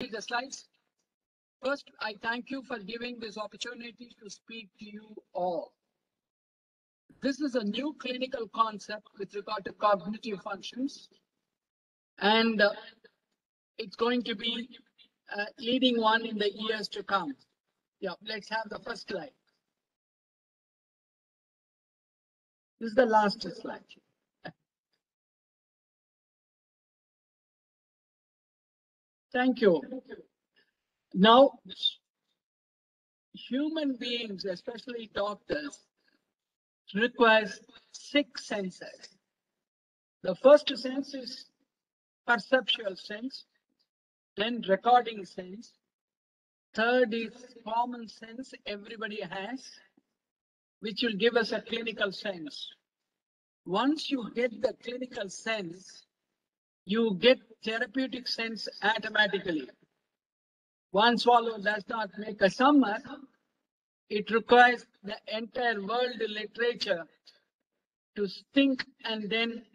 the slides. First, I thank you for giving this opportunity to speak to you all. This is a new clinical concept with regard to cognitive functions, and it's going to be a leading one in the years to come. Yeah, let's have the first slide. This is the last slide. Thank you. Now, human beings, especially doctors, requires 6 senses. The first sense is perceptual sense, then recording sense. Third is common sense everybody has, which will give us a clinical sense. Once you get the clinical sense, you get therapeutic sense automatically. One swallow does not make a summer. It requires the entire world literature to think and then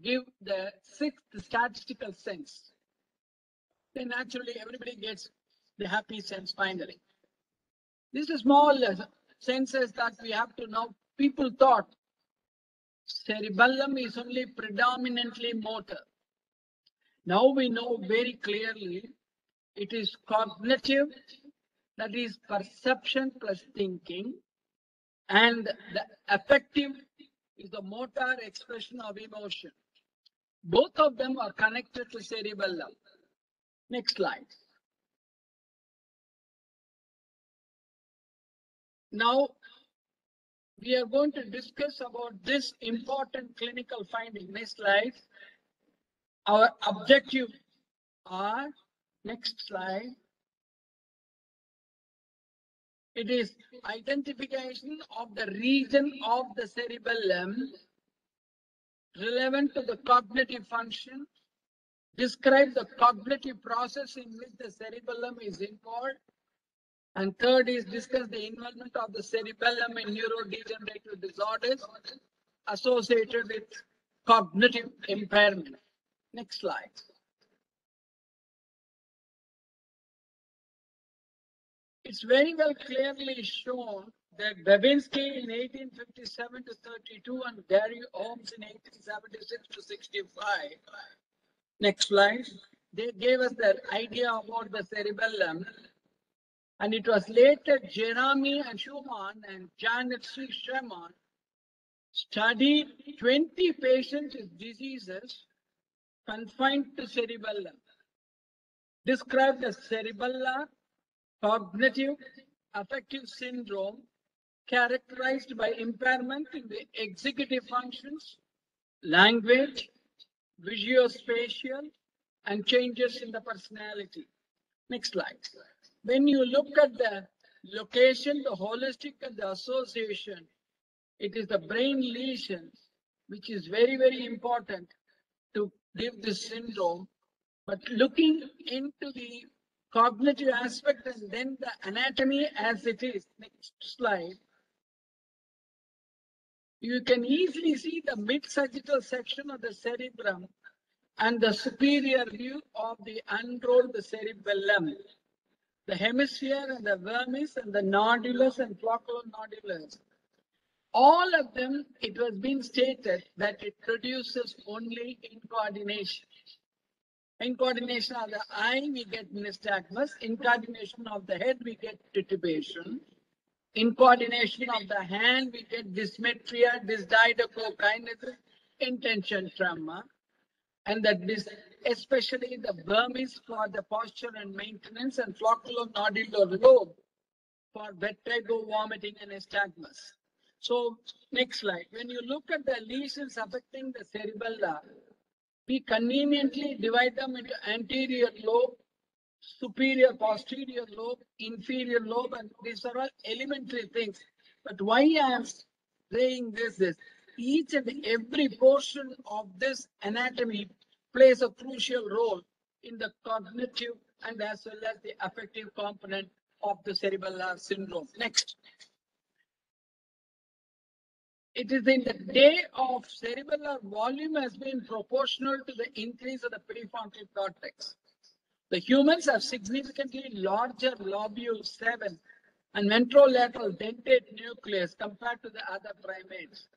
give the 6th statistical sense. Then naturally everybody gets the happy sense finally. This is small senses that we have to know. People thought cerebellum is only predominantly motor. Now we know very clearly it is cognitive, that is perception plus thinking, and the affective is the motor expression of emotion. Both of them are connected to cerebellum. Next slide. Now, we are going to discuss about this important clinical finding. Next slide. Our objective are, next slide. It is identification of the region of the cerebellum relevant to the cognitive function, describe the cognitive process in which the cerebellum is involved, and third is discuss the involvement of the cerebellum in neurodegenerative disorders associated with cognitive impairment. Next slide. It's very well clearly shown that Babinski in 1857 to 32 and Gary Holmes in 1876 to 65. Next slide. They gave us the idea about the cerebellum, and it was later Jeremy and Schumann and Janet C. Sherman studied 20 patients with diseases confined to cerebellum, described as cerebellar cognitive affective syndrome characterized by impairment in the executive functions, language, visuospatial, and changes in the personality. Next slide. When you look at the location, the holistic, and the association, it is the brain lesions, which is very, very important to give this syndrome. But looking into the cognitive aspect and then the anatomy as it is, next slide, you can easily see the mid-sagittal section of the cerebrum and the superior view of the unrolled cerebellum, the hemisphere and the vermis and the nodulus and flocculonodulus. All of them, it was being stated that it produces only incoordination. Incoordination of the eye, we get nystagmus. Incoordination of the head, we get titubation. Incoordination of the hand, we get dysmetria, dysdiadochokinesis, intention tremor. And that this, especially the vermis for the posture and maintenance, and flocculonodular lobe for vertigo, vomiting, and nystagmus. So, next slide. When you look at the lesions affecting the cerebellum, we conveniently divide them into anterior lobe, superior posterior lobe, inferior lobe, and these are all elementary things. But why I am saying this is each and every portion of this anatomy plays a crucial role in the cognitive and as well as the affective component of the cerebellar syndrome. Next. It is in the day of cerebellar volume has been proportional to the increase of the prefrontal cortex. The humans have significantly larger lobule 7 and ventrolateral dentate nucleus compared to the other primates.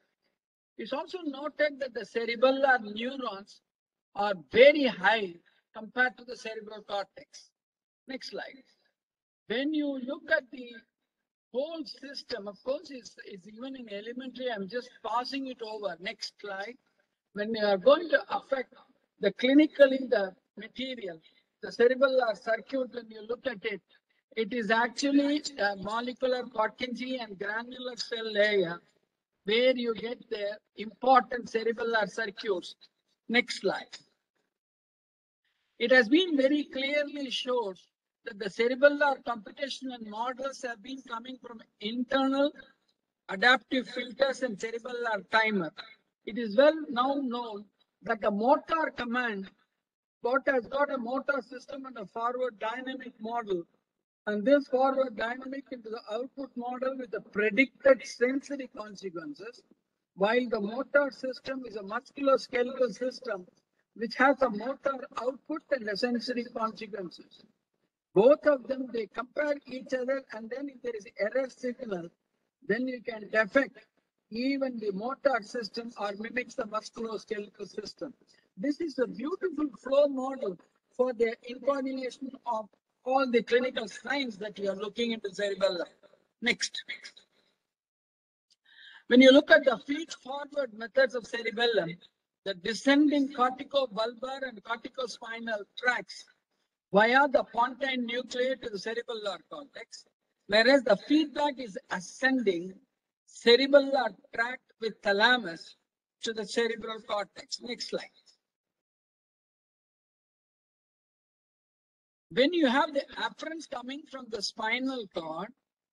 It's also noted that the cerebellar neurons are very high compared to the cerebral cortex. Next slide. When you look at the whole system, of course, is even in elementary. I'm just passing it over. Next slide. When you are going to affect the clinically the material, the cerebellar circuit, when you look at it, it is actually a molecular Purkinje and granular cell layer where you get the important cerebellar circuits. Next slide. It has been very clearly shown that the cerebellar computational models have been coming from internal adaptive filters and cerebellar timer. It is well now known that the motor command has got a motor system and a forward dynamic model. And this forward dynamic into the output model with the predicted sensory consequences, while the motor system is a musculoskeletal system which has a motor output and a sensory consequences. Both of them, they compare each other, and then if there is error signal, then you can defect even the motor system or mimics the musculoskeletal system. This is a beautiful flow model for the incoordination of all the clinical signs that you are looking into cerebellum. Next. When you look at the feed-forward methods of cerebellum, the descending corticobulbar and corticospinal tracts via the pontine nuclei to the cerebellar cortex, whereas the feedback is ascending cerebellar tract with thalamus to the cerebral cortex. Next slide. When you have the afferents coming from the spinal cord,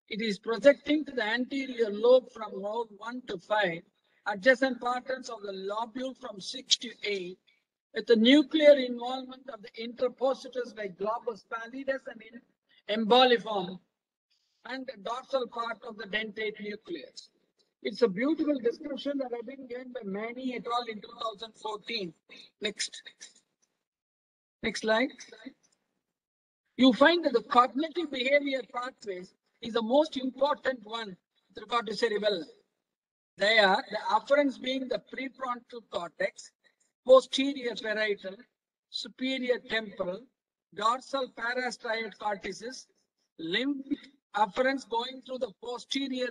it is projecting to the anterior lobe from lobe 1 to 5, adjacent patterns of the lobule from 6 to 8, with the nuclear involvement of the interpositors like globus pallidus and emboliform, and the dorsal part of the dentate nucleus. It's a beautiful description that has been given by Manny et al. In 2014. Next. Next slide. You find that the cognitive behavior pathways is the most important one with regard to cerebellum. They are the afferents being the prefrontal cortex, posterior parietal, superior temporal, dorsal parastriate cortices, limbic afferents going through the posterior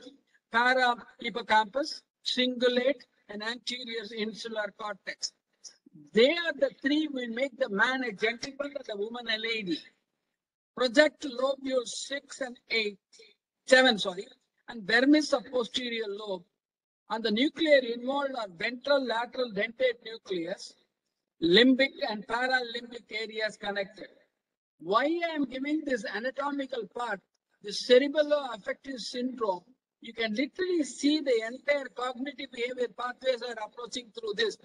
para-hippocampus, cingulate, and anterior insular cortex. They are the three will make the man a gentleman and the woman a lady. Project lobules 6 and 7, and vermis of posterior lobe. And the nuclei involved are ventral lateral dentate nucleus, limbic and paralimbic areas connected. Why I am giving this anatomical part, the cerebello-affective syndrome, you can literally see the entire cognitive behavior pathways are approaching through this.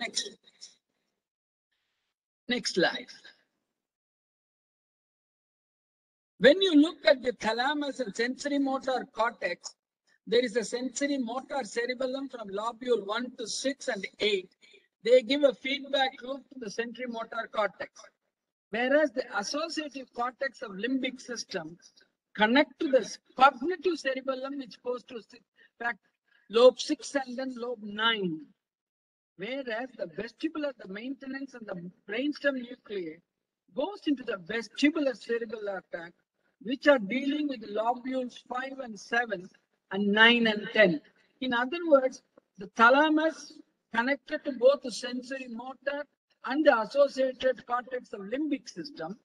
Next slide. When you look at the thalamus and sensory motor cortex, there is a sensory motor cerebellum from lobule 1 to 6 and 8. They give a feedback loop to the sensory motor cortex. Whereas the associative cortex of limbic system connect to the cognitive cerebellum, which goes to lobe 6 and then lobe 9. Whereas the vestibular, the maintenance and the brainstem nuclei goes into the vestibular cerebellar tract, which are dealing with lobules 5 and 7 and 9 and 10. In other words, the thalamus connected to both the sensory motor and the associated cortex of limbic system,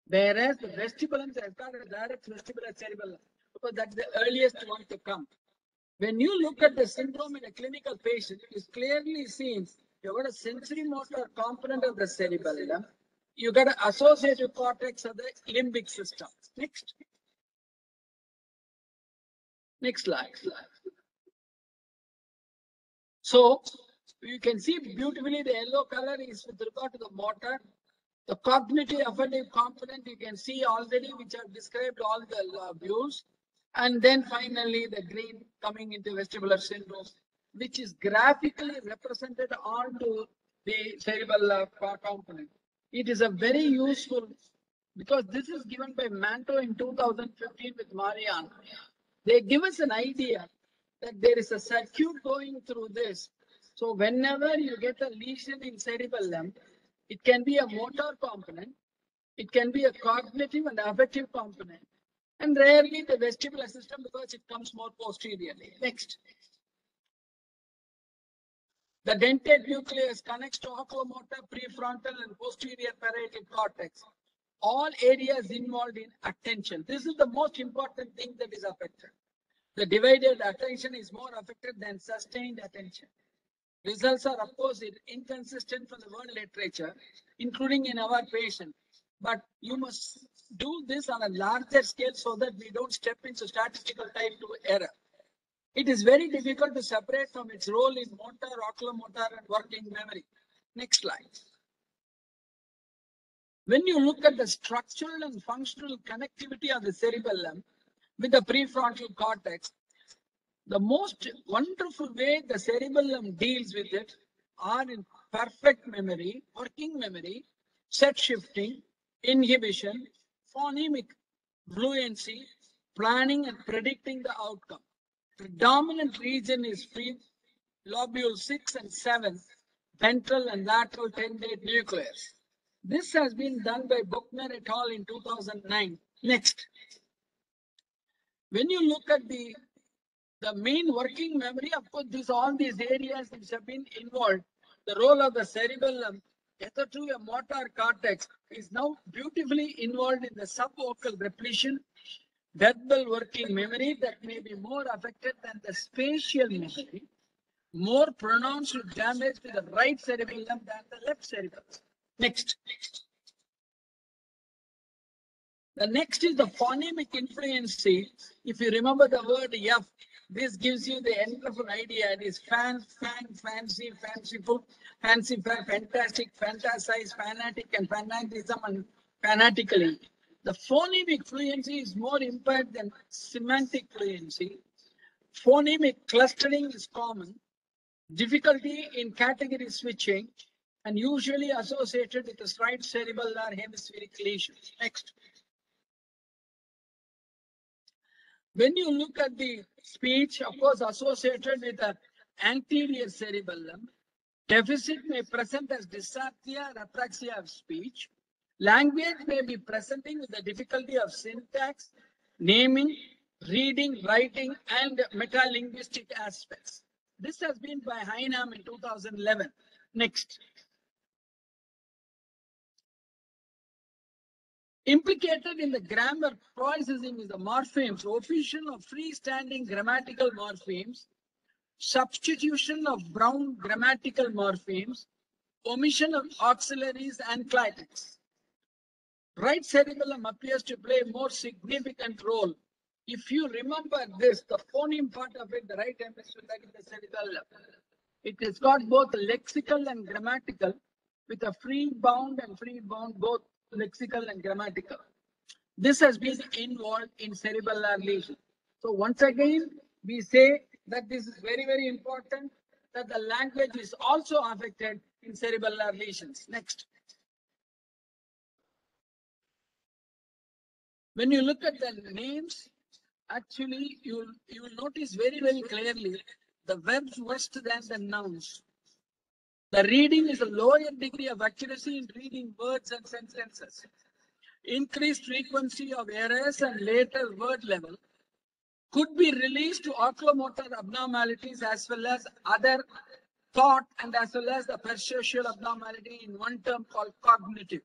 whereas the vestibulum has got a direct vestibular cerebellum, because that's the earliest one to come. When you look at the syndrome in a clinical patient, it is clearly seen you've got a sensory motor component of the cerebellum, you got an associative cortex of the limbic system. Next slide. So you can see beautifully the yellow color is with regard to the motor. The cognitive affective component you can see already, which I've described all the views. And then finally the green coming into vestibular syndrome, which is graphically represented onto the cerebral component. It is a very useful because this is given by Manto in 2015 with Marianne. They give us an idea that there is a circuit going through this. So whenever you get a lesion in cerebellum, it can be a motor component, it can be a cognitive and affective component, and rarely the vestibular system because it comes more posteriorly. Next. The dentate nucleus connects to oculomotor, prefrontal, and posterior parietal cortex. All areas involved in attention. This is the most important thing that is affected. The divided attention is more affected than sustained attention. Results are, of course, inconsistent from the world literature, including in our patient. But you must do this on a larger scale so that we don't step into statistical type 2 error. It is very difficult to separate from its role in motor, oculomotor, and working memory. Next slide. When you look at the structural and functional connectivity of the cerebellum with the prefrontal cortex, the most wonderful way the cerebellum deals with it are in perfect memory, working memory, set shifting, inhibition, phonemic fluency, planning and predicting the outcome. The dominant region is lobule 6 and 7, ventral and lateral tentate nucleus. This has been done by Buchner et al. In 2009. Next. When you look at the main working memory, of course, all these areas which have been involved, the role of the cerebellum, ether2 motor cortex is now beautifully involved in the subvocal repletion, verbal working memory that may be more affected than the spatial memory, more pronounced with damage to the right cerebellum than the left cerebellum. Next. The next is the phonemic influence. If you remember the word F, this gives you the wonderful idea. It is fancy, fanciful, fanciful, fantastic, fantasize, fanatic, and fanatism, and fanatically. The phonemic fluency is more impaired than semantic fluency. Phonemic clustering is common. Difficulty in category switching and usually associated with the right cerebellar hemispheric lesions. Next. When you look at the speech, of course, associated with the anterior cerebellum, deficit may present as dysarthria or apraxia of speech. Language may be presenting with the difficulty of syntax, naming, reading, writing, and metalinguistic aspects. This has been by Heinam in 2011. Next. Implicated in the grammar processing is the morphemes, omission of freestanding grammatical morphemes, substitution of Brown grammatical morphemes, omission of auxiliaries and clitics. Right cerebellum appears to play a more significant role. If you remember this, the phoneme part of it, the right hemisphere, that is the cerebellum. It has got both lexical and grammatical, with a free bound and free bound, both lexical and grammatical. This has been involved in cerebellar lesion. So once again, we say that this is very, very important, that the language is also affected in cerebellar lesions. Next. When you look at the names, actually, you will notice very, very clearly the verbs worse than the nouns. The reading is a lower degree of accuracy in reading words and sentences. Increased frequency of errors and later word level could be released to oculomotor abnormalities as well as other thought and as well as the perceptual abnormality in one term called cognitive.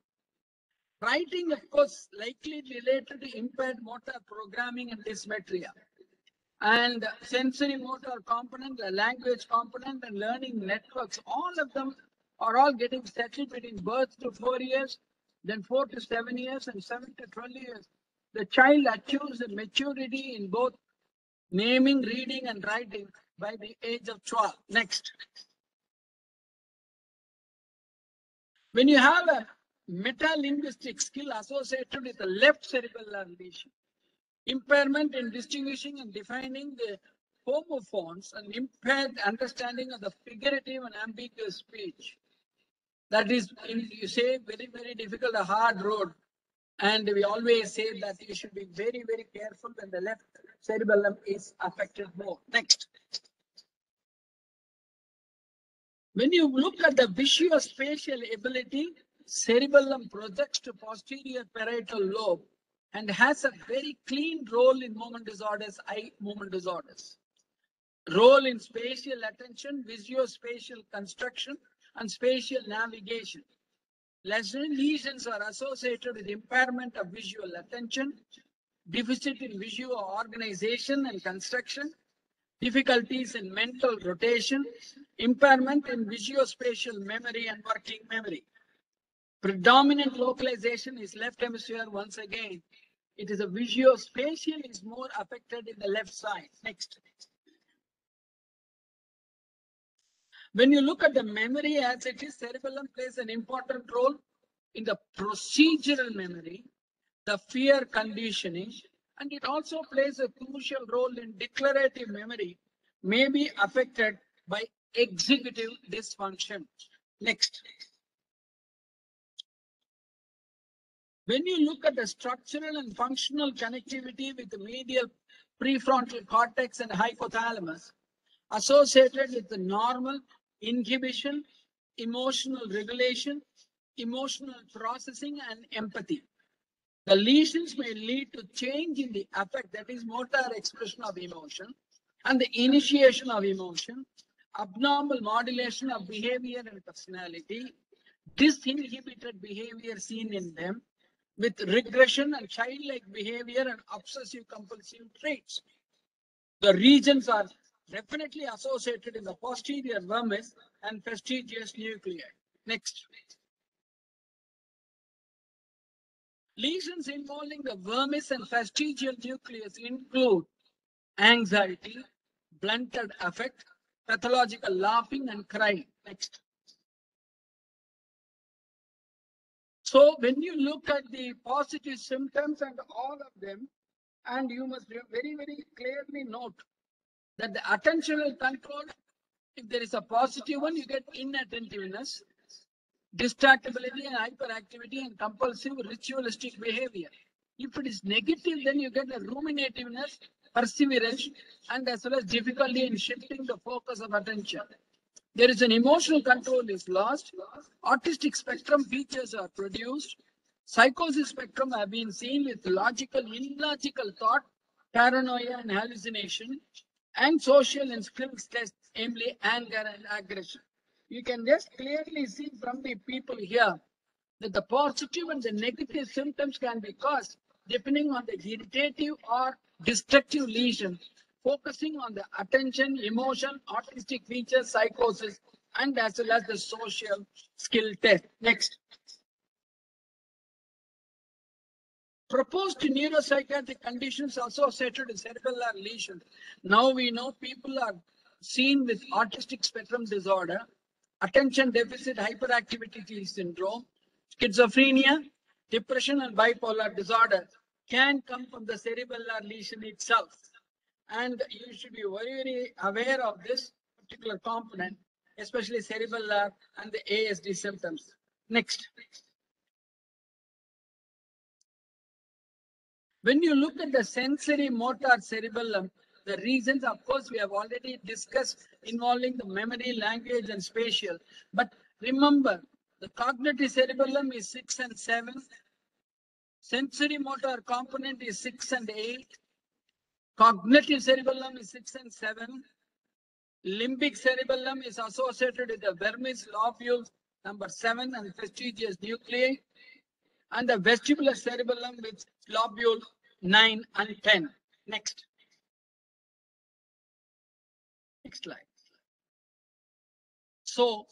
Writing, of course, likely related to impaired motor programming and dysmetria. And sensory motor component, the language component, and learning networks, all of them are all getting settled between birth to 4 years, then 4 to 7 years, and 7 to 12 years. The child achieves the maturity in both naming, reading, and writing by the age of 12. Next. When you have a metalinguistic skill associated with the left cerebellar lesion, impairment in distinguishing and defining the homophones and impaired understanding of the figurative and ambiguous speech. That is, you say, very, very difficult, a hard road. And we always say that you should be very, very careful when the left cerebellum is affected more. Next. When you look at the visuospatial ability, cerebellum projects to posterior parietal lobe and has a very clean role in movement disorders, eye movement disorders. Role in spatial attention, visuospatial construction, and spatial navigation. Lesions are associated with impairment of visual attention, deficit in visual organization and construction, difficulties in mental rotation, impairment in visuospatial memory and working memory. Predominant localization is left hemisphere once again. It is a visuospatial is more affected in the left side. Next. When you look at the memory as it is, cerebellum plays an important role in the procedural memory, the fear conditioning, and it also plays a crucial role in declarative memory, may be affected by executive dysfunction. Next. When you look at the structural and functional connectivity with the medial prefrontal cortex and hypothalamus, associated with the normal inhibition, emotional regulation, emotional processing, and empathy. The lesions may lead to change in the affect, that is motor expression of emotion, and the initiation of emotion, abnormal modulation of behavior and personality, disinhibited behavior seen in them, with regression and childlike behavior and obsessive compulsive traits. The regions are definitely associated in the posterior vermis and fastigious nuclei. Next. Lesions involving the vermis and fastigial nucleus include anxiety, blunted affect, pathological laughing, and crying. Next. So when you look at the positive symptoms and all of them, and you must very, very clearly note that the attentional control, if there is a positive one, you get inattentiveness, distractibility and hyperactivity, and compulsive ritualistic behavior. If it is negative, then you get a ruminativeness, perseverance, and as well as difficulty in shifting the focus of attention. There is an emotional control is lost, autistic spectrum features are produced, psychosis spectrum have been seen with logical, illogical thought, paranoia and hallucination, and social and skills tests, namely anger and aggression. You can just clearly see from the people here that the positive and the negative symptoms can be caused depending on the irritative or destructive lesion, focusing on the attention, emotion, autistic features, psychosis, and as well as the social skill test. Next. Proposed neuropsychiatric conditions associated with cerebellar lesions. Now we know people are seen with autistic spectrum disorder, attention deficit hyperactivity syndrome, schizophrenia, depression, and bipolar disorder can come from the cerebellar lesion itself. And you should be very, very aware of this particular component, especially cerebellar and the ASD symptoms. Next. When you look at the sensory motor cerebellum, the reasons, of course, we have already discussed involving the memory, language, and spatial. But remember, the cognitive cerebellum is 6 and 7. Sensory motor component is 6 and 8. Cognitive cerebellum is 6 and 7. Limbic cerebellum is associated with the vermis lobules number 7 and fastigious nuclei. And the vestibular cerebellum with lobule 9 and 10. Next. Next slide. So,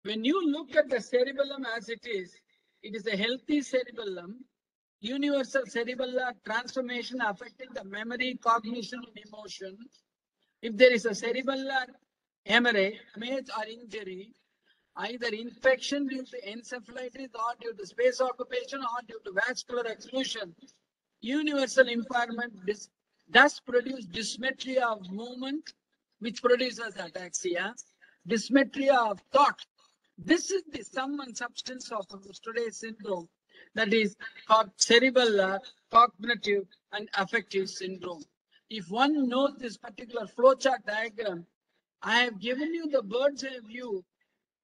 when you look at the cerebellum as it is a healthy cerebellum, universal cerebellar transformation affecting the memory, cognition, and emotion. If there is a cerebellar hemorrhage or injury, either infection due to encephalitis or due to space occupation or due to vascular exclusion, universal impairment does produce dysmetria of movement, which produces ataxia, dysmetria of thought. This is the sum and substance of today's syndrome. that is called cerebellar, cognitive, and affective syndrome. If one knows this particular flowchart diagram, I have given you the bird's eye view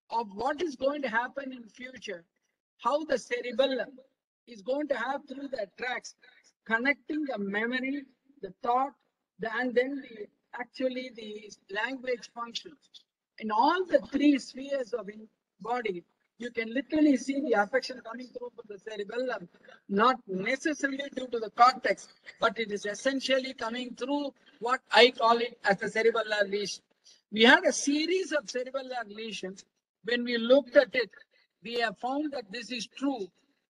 of what is going to happen in future, how the cerebellum is going to have through the tracks connecting the memory, the thought, and then actually the language functions. In all the three spheres of body, you can literally see the affection coming through from the cerebellum, not necessarily due to the cortex, but it is essentially coming through what I call it as a cerebellar lesion. We had a series of cerebellar lesions. When we looked at it, we have found that this is true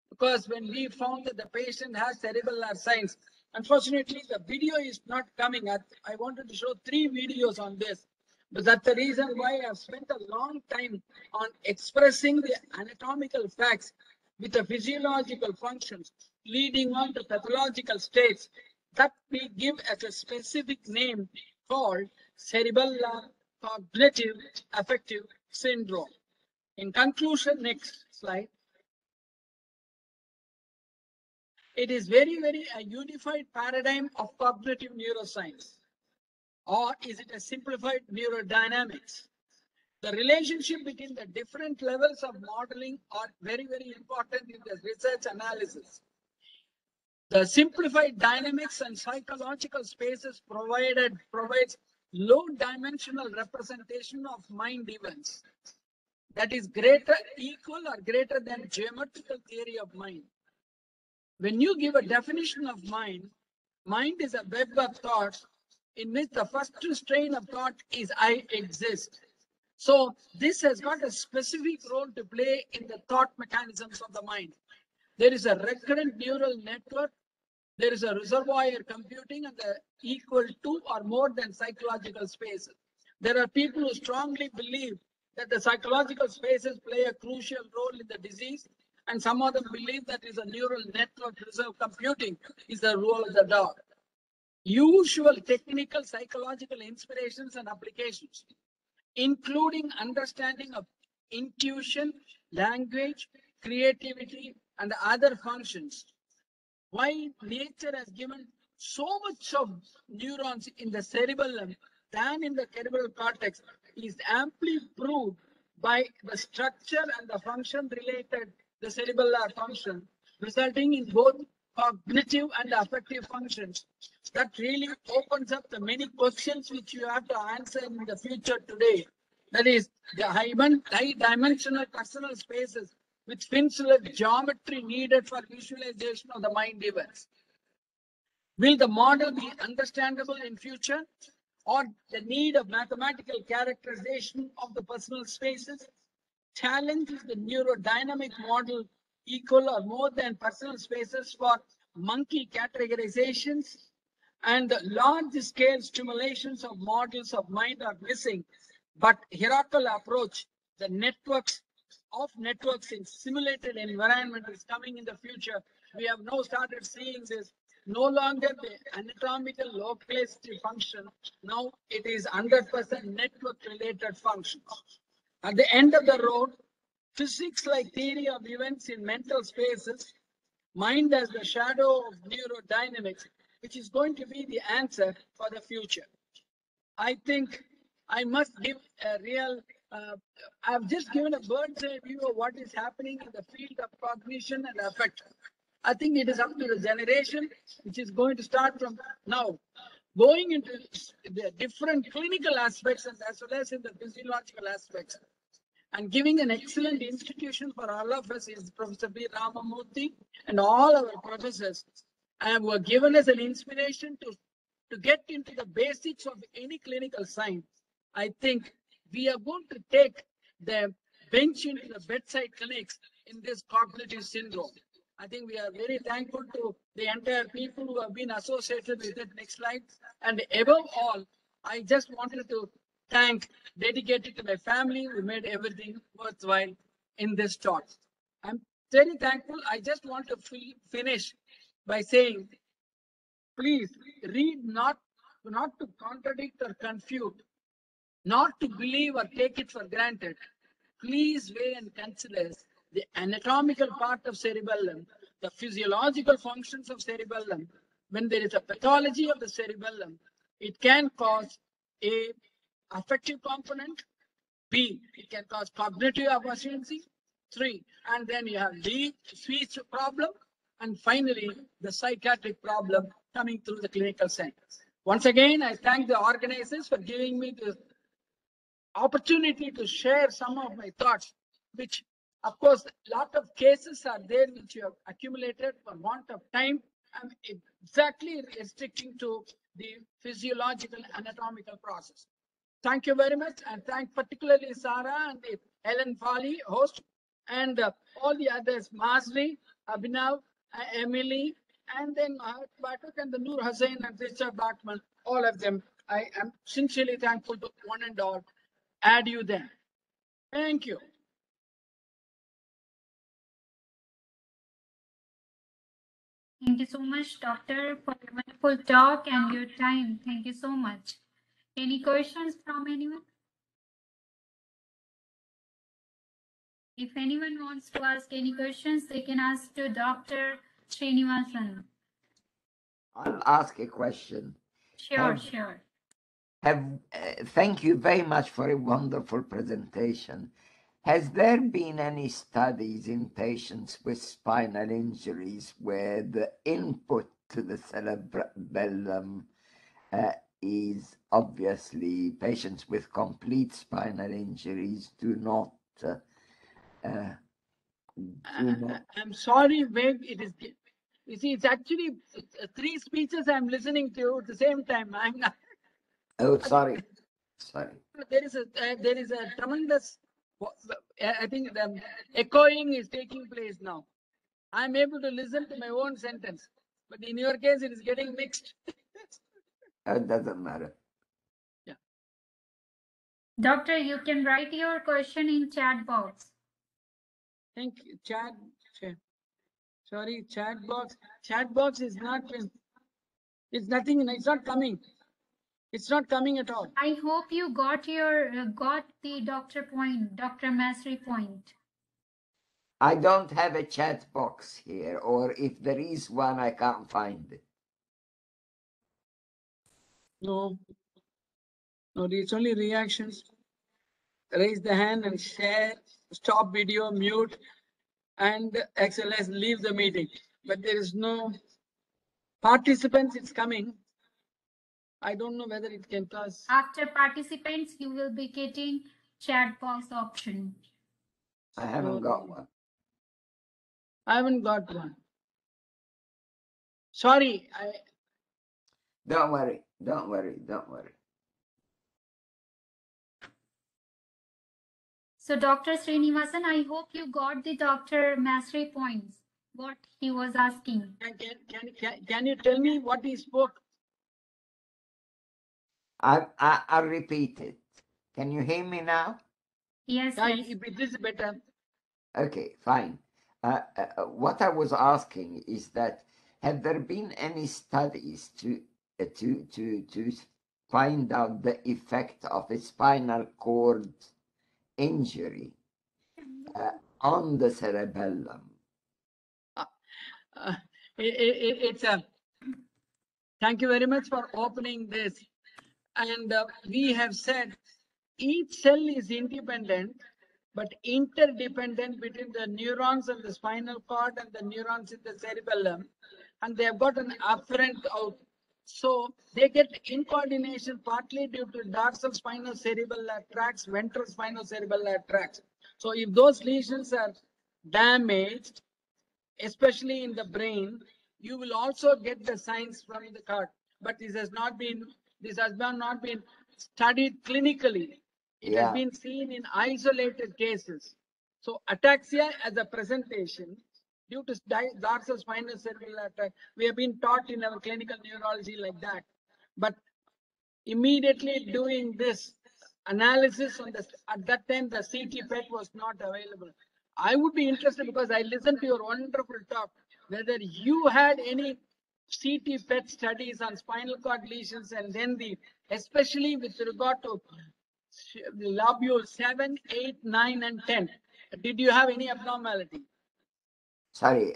because when we found that the patient has cerebellar signs, unfortunately, the video is not coming. I wanted to show 3 videos on this. But that's the reason why I've spent a long time on expressing the anatomical facts with the physiological functions, leading on to pathological states that we give as a specific name called cerebellar cognitive affective syndrome. In conclusion, next slide. It is very, very a unified paradigm of cognitive neuroscience. Or is it a simplified neurodynamics? The relationship between the different levels of modeling are very, very important in the research analysis. The simplified dynamics and psychological spaces provides low dimensional representation of mind events that is greater, equal or greater than geometrical theory of mind. When you give a definition of mind, mind is a web of thoughts in which the first strain of thought is I exist. So this has got a specific role to play in the thought mechanisms of the mind. There is a recurrent neural network. There is a reservoir computing and the equal to or more than psychological spaces. There are people who strongly believe that the psychological spaces play a crucial role in the disease, and some of them believe that is a neural network reserve computing is the role of the dog. Usual technical psychological inspirations and applications, including understanding of intuition, language, creativity, and other functions. Why nature has given so much of neurons in the cerebellum than in the cerebral cortex is amply proved by the structure and the function related the cerebellar function, resulting in both cognitive and affective functions. That really opens up the many questions which you have to answer in the future today. That is the high dimensional personal spaces with finite geometry needed for visualization of the mind events. Will the model be understandable in future, or the need of mathematical characterization of the personal spaces? Challenge is the neurodynamic model equal or more than personal spaces for monkey categorizations, and the large-scale stimulations of models of mind are missing. But hierarchical approach, the networks in simulated environment is coming in the future. We have now started seeing this. No longer the anatomical localistic function. Now it is 100% network-related functions. At the end of the road, physics-like theory of events in mental spaces, mind as the shadow of neurodynamics, which is going to be the answer for the future. I think I must give a real, I've just given a bird's eye view of what is happening in the field of cognition and affect. I think it is up to the generation which is going to start from now, going into the different clinical aspects and as well as in the physiological aspects. And giving an excellent institution for all of us is Professor B. Ramamurthy and all our professors were given as an inspiration to get into the basics of any clinical science. I think we are going to take the bench into the bedside clinics in this cognitive syndrome. I think we are very thankful to the entire people who have been associated with it. Next slide. And above all, I just wanted to dedicated to my family who made everything worthwhile in this talk. I'm very thankful. I just want to finish by saying, please read not to contradict or confute, not to believe or take it for granted. Please weigh and consider the anatomical part of cerebellum, the physiological functions of cerebellum. When there is a pathology of the cerebellum, it can cause a affective component, B, it can cause cognitive efficiency, 3, and then you have D, speech problem, and finally the psychiatric problem coming through the clinical centers. Once again, I thank the organizers for giving me this opportunity to share some of my thoughts, which of course a lot of cases are there which you have accumulated for want of time. I'm exactly restricting to the physiological anatomical process. Thank you very much, and thank particularly Sarah and the Helen Foley host, and all the others, Masri, Abhinav, Emily, and then Batak and the Noor Hussain and Richard Bachman, all of them. I am sincerely thankful to one and all. Add you then. Thank you. Thank you so much, Doctor, for your wonderful talk and your time. Thank you so much. Any questions from anyone? If anyone wants to ask any questions, they can ask to Dr. Srinivasan. I'll ask a question. Sure, sure. Thank you very much for a wonderful presentation. Has there been any studies in patients with spinal injuries where the input to the cerebellum is obviously patients with complete spinal injuries do not I'm sorry, Meg, it is. You see, it's actually 3 speeches I'm listening to at the same time. I'm not. Oh, sorry. There is a tremendous. I think the echoing is taking place now. I'm able to listen to my own sentence, but in your case, it is getting mixed. It doesn't matter. Yeah. Doctor, you can write your question in chat box. Thank you. Sorry, chat box. Chat box is not. It's nothing. It's not coming. It's not coming at all. I hope you got your got the Dr. Masri point. I don't have a chat box here, or if there is one, I can't find it. No, it's only reactions. Raise the hand and share, stop video, mute, and XLS, leave the meeting. But there is no participants, it's coming. I don't know whether it can cause. After participants, you will be getting chat box option. I haven't got one. I haven't got one. Sorry. Don't worry. So, Dr. Srinivasan, I hope you got the Dr. Masri points, what he was asking. Can you tell me what he spoke? I'll repeat it. Can you hear me now? Yes. It is better. Okay, fine. What I was asking is that have there been any studies to find out the effect of a spinal cord injury on the cerebellum? Thank you very much for opening this. And we have said each cell is independent, but interdependent between the neurons and the spinal cord and the neurons in the cerebellum. And they have got an afferent out. So they get incoordination partly due to dorsal spinal cerebellar tracts, ventral spinal cerebellar tracts. So if those lesions are damaged, especially in the brain, you will also get the signs from the cord. But this has not been studied clinically. It has been seen in isolated cases. So ataxia as a presentation due to dorsal spinal cerebellar tract, we have been taught in our clinical neurology like that. But immediately doing this analysis on this, at that time the CT PET was not available. I would be interested, because I listened to your wonderful talk, whether you had any CT PET studies on spinal cord lesions, and then especially with regard to lobule 7, 8, 9, and 10, Did you have any abnormality? Sorry,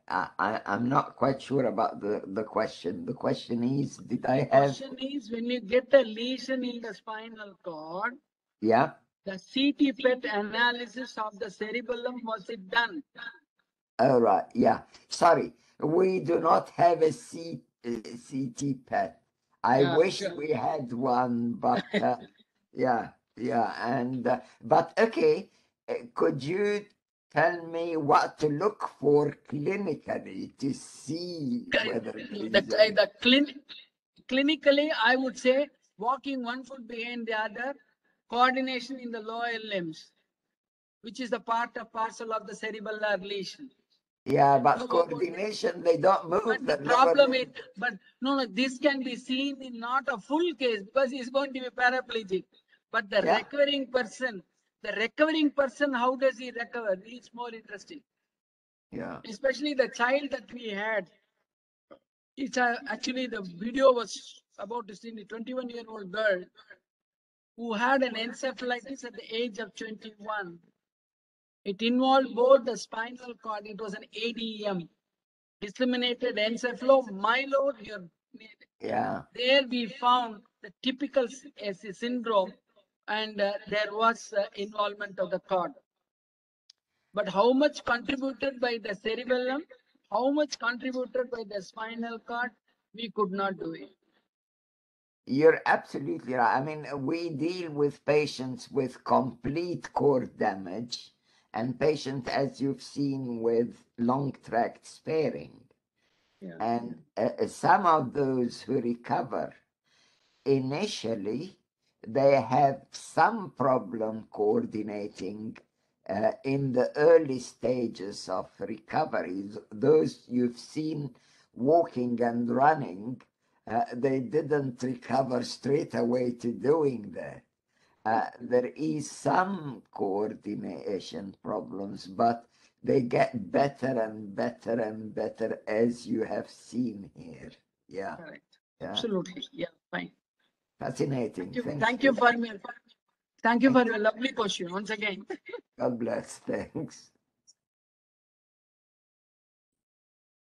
I'm not quite sure about the question. The question is, did I The have? question is, when you get a lesion in the spinal cord, Yeah. the CT PET analysis of the cerebellum, was it done? All right. Yeah. Sorry, we do not have a CT PET. I Yeah, wish sure. we had one, but yeah, and but okay. Could you tell me what to look for clinically to see whether there is Clinically, I would say walking one foot behind the other, coordination in the lower limbs, which is the part of parcel of the cerebellar lesion. Yeah, but coordination, they don't move. But the problem is, no, this can be seen in not a full case because he's going to be paraplegic. But the recovering person, how does he recover? It's more interesting. Yeah. Especially the child that we had. It's actually the video was about to see a 21-year-old girl who had an encephalitis at the age of 21. It involved both the spinal cord. It was an ADM, disseminated encephalomyelode. Yeah. There we found the typical syndrome, and there was involvement of the cord. But how much contributed by the cerebellum, how much contributed by the spinal cord, we could not do it. You're absolutely right. I mean, we deal with patients with complete cord damage and patients, as you've seen, with long tract sparing. Yeah. And some of those who recover, initially, they have some problem coordinating in the early stages of recovery. Those you've seen walking and running, they didn't recover straight away to doing that. There is some coordination problems, but they get better and better and better, as you have seen here. Yeah. Correct. Yeah. Absolutely. Yeah, fine. Fascinating. Thank you for your lovely question once again. God bless. Thanks.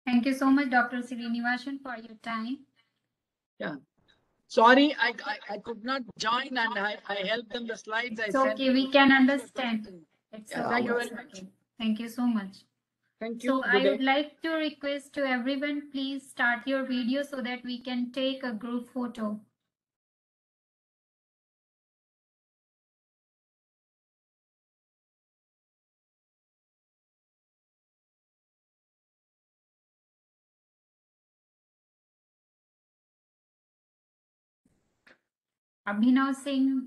Thank you so much, Dr. Srinivasan, for your time. Yeah. Sorry, I could not join, and I helped them the slides. It's okay, we can understand. It's Yeah, okay. thank you very much. Thank you so much. Thank you. So I Good would day. like to request to everyone, please start your video so that we can take a group photo. Abhinav Singh